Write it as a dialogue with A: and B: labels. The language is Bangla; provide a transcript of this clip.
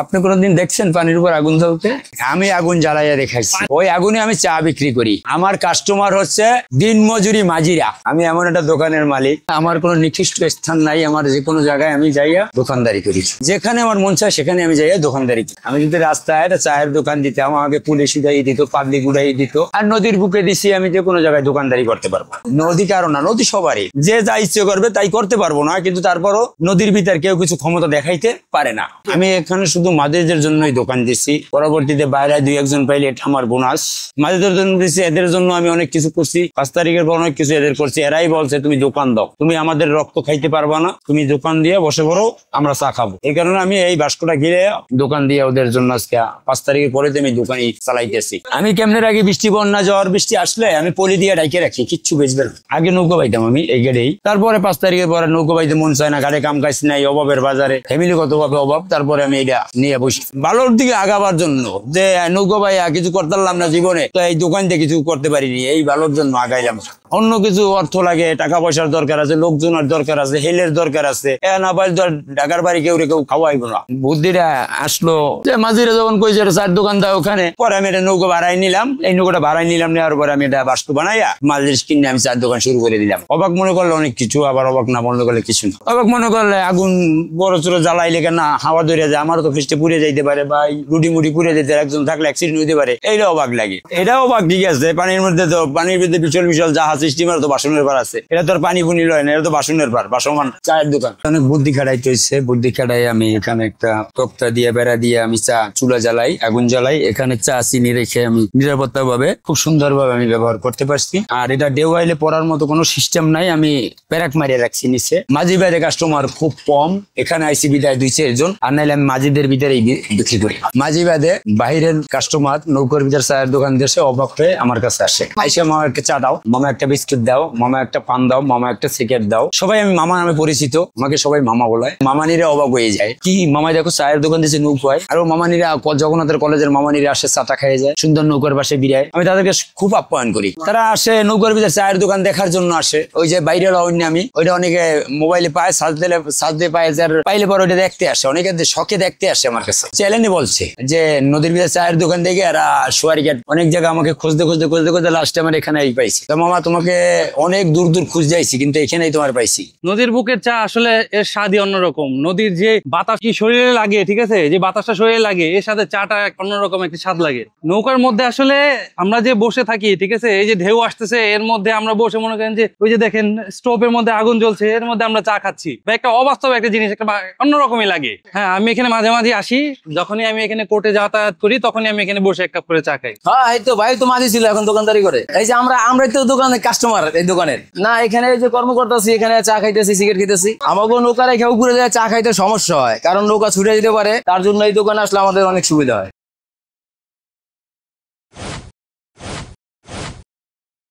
A: আপনি কোনোদিন দেখছেন পানির উপর আগুন জ্বলতে? আমি আগুন জ্বালাইয়া দেখাইছি। ওই আগুনে আমি চা বিক্রি করি। আমার কাস্টমার হচ্ছে দিনমজুরি মাঝিরা। আমি এমন একটা দোকানের মালিক, আমার কোনো নির্দিষ্ট স্থান নাই। আমার যে কোনো জায়গায় আমি যাইয়া দোকানদারি করি, যেখানে আমার মন চায় সেখানে আমি যাইয়া দোকানদারি করি। আমি যদি রাস্তায় একটা চায়ের দোকান দিতাম, আমাকে পুলিশ উড়াই দিত, পাবলিক উড়াই দিত। আর নদীর বুকে দিছি, আমি যে কোনো জায়গায় দোকানদারি করতে পারবো। নদী কারো না, নদী সবারই। যে যা ইচ্ছে করবে তাই করতে পারবো না, কিন্তু তারপরও নদীর ভিতর কেউ কিছু ক্ষমতা দেখাইতে পারে না। আমি এখানে শুধু মাঝিদের জন্যই দোকান দিচ্ছি। পরবর্তীতে বাইরে 2-1 পাইলে এটা আমার বোনাস। মাঝিদের জন্য দিচ্ছি, এদের জন্য আমি অনেক কিছু করছি। 5 তারিখের পর অনেক কিছু এদের করছি। এরাই বলছে তুমি দোকান দাও, তুমি আমাদের রক্ত খাইতে পারবা না, তুমি দোকান দিয়ে বসে পড়ো, আমরা চা খাবো। এই কারণে আমি এই বাস্কটা ঘিরে দোকান দিয়ে ওদের জন্য আজকে 5 তারিখের পরে আমি দোকানই চালাইতেছি। আমি কেমনের আগে বৃষ্টি, বন্যা, ঝড় বৃষ্টি আসলে আমি পলি দিয়ে ডাইকে রাখি, কিচ্ছু বেচবে না। আগে নৌকা বাইতাম আমি এই গেড়েই, তারপরে 5 তারিখের পরে নৌকা বাইতে মন চায় না, গাড়ি কাম কাজ নাই, অভাবের বাজারে ফ্যামিলিগত ভাবে অভাব। তারপরে আমি এটা নিয়ে বসি ভালোর দিকে আগাবার জন্য, যে নৌকা বাইয়া কিছু করতে পারলাম না জীবনে, তো এই দোকান দিয়ে কিছু করতে পারিনি, এই ভালোর জন্য আগাইলাম। অন্য কিছু অর্থ লাগে, টাকা পয়সার দরকার আছে, লোকজনের দরকার আছে, হেলের দরকার আছে। না পাই ঢাকার বাড়ি কেউ খাওয়াইবো না। বুদ্ধিটা আসলো যে মাঝিরা যখন কইছে চার দোকান দাও ওখানে, পরে আমি এটা নৌকা ভাড়াই নিলাম। এই নৌকাটা ভাড়াই নিলাম, নেওয়ার পরে আমি এটা বাস্তু বানাইয়া মাঝির কিনে আমি চার দোকান শুরু করে দিলাম। অবাক মনে করলে অনেক কিছু, আবার অবাক না মনে করলে কিছু না। অবাক মনে করলে আগুন বড় ছোট জ্বালাইলে কেন হাওয়া ধরে যায়, আমার তো ফিস্টে পুড়ে যাইতে পারে, বা রুটি মুটি পুড়ে যেতে, একজন থাকলে অ্যাক্সিডেন্ট হইতে পারে, এইটা অবাক লাগে। এটাও অবাক, ঠিক আছে। পানির মধ্যে তো, পানির ভিতরে বিশাল বিশাল জাহাজ, স্টিমার তো বাসনের পার আছে, এটা তো আর পানি পুনি লয় না, এটা তো বাসনের পার, বাসমান চায়ের দোকান। অনেক বুদ্ধি খাটাইতে হয়েছে। বুদ্ধি খাটাই আমি এখানে একটা তক্তা দিয়ে বেড়া দিয়ে আমি চা চুলা জ্বালাই, আগুন জ্বালাই। এখানে চা চিনি রেখে আমি নিরাপত্তা ভাবে খুব সুন্দর ভাবে আমি ব্যবহার করতে পারছি। আর এটা ডেওয়াইলে পড়ার মতো কোনো সিস্টেম নাই, আমি প্যারাক মারিয়ে রাখছি নিচে। মাঝি বাইরে কাস্টমার খুব কম, এখানে আইসি বিদায় 2-4 জন, আর নাইলে আমি মাঝিদের ভিতরেই বিক্রি করি। মাঝি বাদে বাহিরের কাস্টমার নৌকার ভিতর চায়ের দোকান দেশে অবাক হয়ে আমার কাছে আসে, আইসে মামা একটা চা দাও, মামা একটা বিস্কুট দাও, মামা একটা পান দাও, মামা একটা সিগারেট দাও। সবাই আমি মামা নামে পরিচিত, আমাকে সবাই মামা বলায়। মামানিরা অবাক হয়ে যায়, কি মামা দেখো চায়ের দোকান দিয়েছে নৌকায়। আর মামানিরা জগন্নাথের কলেজের মামানিরা আসে, চাটা খেয়ে যায়, সুন্দর নৌকার পাশে বিরায়। আমি তাদেরকে খুব আপ্যায়ন করি। তারা আসে নৌকার ভিতরে চায়ের দোকান দেখার জন্য আসে। ওই যে বাইরের অন্য আমি ওইটা অনেকে মোবাইলে পায়, সার্চ দিয়ে পায়, যার পাইলে পর ওইটা দেখতে আসে, অনেকে শখে দেখতে আসে আমার কাছে। চ্যালেঞ্জে বলছে যে নদীর ভিতরে চায়ের দোকান দেখে এরা সোয়ারি ঘাট অনেক জায়গা আমাকে খুঁজতে লাস্টে আমার এখানে পাইছি। তো মামা তোমাকে অনেক দূর দূর খুঁজ যাইছি, কিন্তু এখানেই তোমার পাইছি।
B: নদীর বুকের চা আসলে এর স্বাদই অন্যরকম। নদীর যে বাতাস কি শরীরে লাগে, ঠিক আছে, যে বাতাসটা শরীরে লাগে, এর সাথে চাটা অন্যরকম একটা স্বাদ লাগে। নৌকার মধ্যে আসলে আমরা যে বসে থাকি, ঠিক আছে, এই যে ঢেউ আসতেছে, এর মধ্যে আমরা বসে মনে করেন যে ওই যে দেখেন স্টোভের মধ্যে আগুন জ্বলছে, এর মধ্যে আমরা চা খাচ্ছি, বা একটা অবাস্তব একটা জিনিস, একটা অন্যরকমই লাগে। হ্যাঁ, আমি এখানে মাঝে মাঝে আসি, যখনই আমি এখানে কোর্টে যাতায়াত করি তখনই আমি এখানে বসে 1 কাপ করে চা খাই।
C: হ্যাঁ, এই তো ভাই তো মাঝি ছিল, এখন দোকানদারি করে। এই যে আমরাই তো দোকানের কাস্টমার, এই দোকানের না। এখানে এই যে কর্মকর্তা আছি, এখানে চা খাইতেছি, সিগারেট খাইতেছি। আমাকে নৌকা রেখে উপরে যায় চা খাইতে সমস্যা হয়, কারণ নৌকা ছুটে যেতে পারে, তার জন্য এই দোকানে আসলে আমাদের অনেক সুবিধা হয়।